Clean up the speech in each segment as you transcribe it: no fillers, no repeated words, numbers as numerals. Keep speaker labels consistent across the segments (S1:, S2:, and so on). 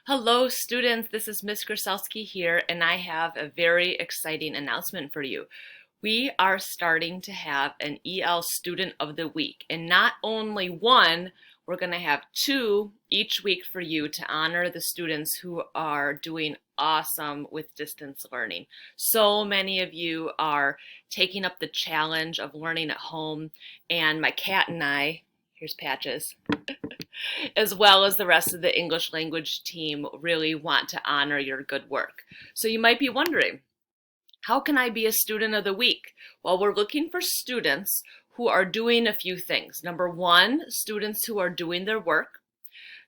S1: Hello, students. This is Ms. Grzelski here, and I have a very exciting announcement for you. We are starting to have an EL Student of the Week, and not only one, we're going to have two each week for you to honor the students who are doing awesome with distance learning. So many of you are taking up the challenge of learning at home, and my cat and I, here's Patches, as well as the rest of the English language team really want to honor your good work. So you might be wondering, how can I be a student of the week? Well, we're looking for students who are doing a few things. Number one, students who are doing their work.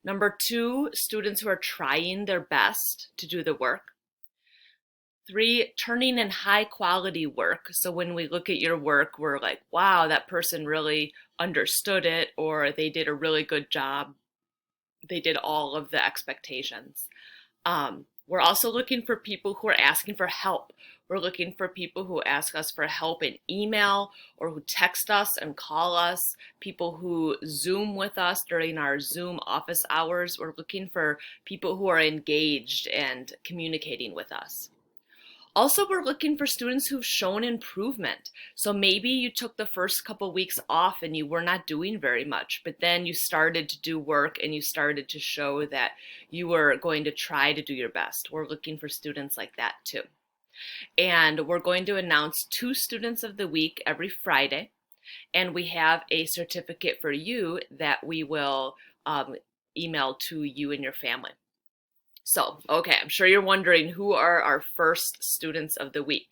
S1: Number two, students who are trying their best to do the work. Three, turning in high quality work. So when we look at your work, we're like, wow, that person really understood it, or they did a really good job. They did all of the expectations. We're also looking for people who are asking for help. We're looking for people who ask us for help in email or who text us and call us, people who Zoom with us during our Zoom office hours. We're looking for people who are engaged and communicating with us. Also, we're looking for students who've shown improvement. So maybe you took the first couple weeks off and you were not doing very much, but then you started to do work and you started to show that you were going to try to do your best. We're looking for students like that too. And we're going to announce two students of the week every Friday. And we have a certificate for you that we will email to you and your family. So, okay, I'm sure you're wondering who are our first students of the week.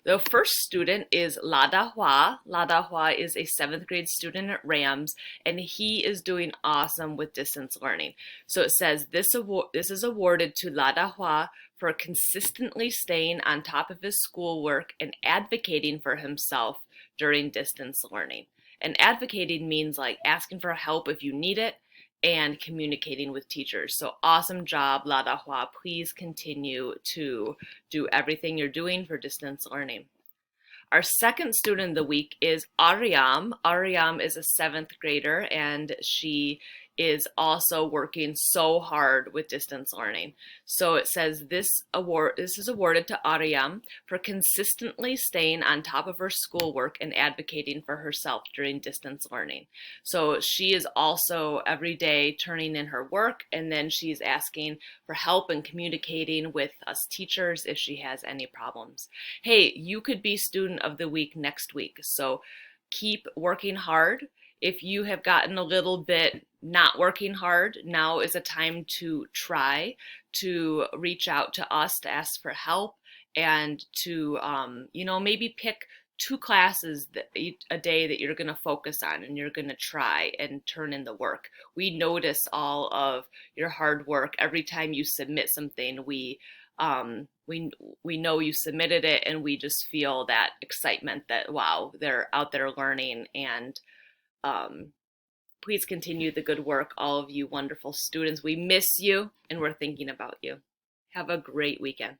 S1: The first student is Lada Hua. Lada Hua is a 7th grade student at Rams, and he is doing awesome with distance learning. So it says this is awarded to Lada Hua for consistently staying on top of his schoolwork and advocating for himself during distance learning. And advocating means like asking for help if you need it, and communicating with teachers. So awesome job, Lada Hua. Please continue to do everything you're doing for distance learning. Our second student of the week is Aryam. Aryam is a 7th grader, and she is also working so hard with distance learning. So it says this is awarded to Aryam for consistently staying on top of her schoolwork and advocating for herself during distance learning. So she is also every day turning in her work, and then she's asking for help and communicating with us teachers if she has any problems. Hey, you could be student of the week next week. So keep working hard. If you have gotten a little bit not working hard, now is a time to try to reach out to us to ask for help and to, maybe pick two classes a day that you're going to focus on and you're going to try and turn in the work. We notice all of your hard work. Every time you submit something, we know you submitted it, and we just feel that excitement that, wow, they're out there learning. And please continue the good work, all of you wonderful students. We miss you, and we're thinking about you. Have a great weekend.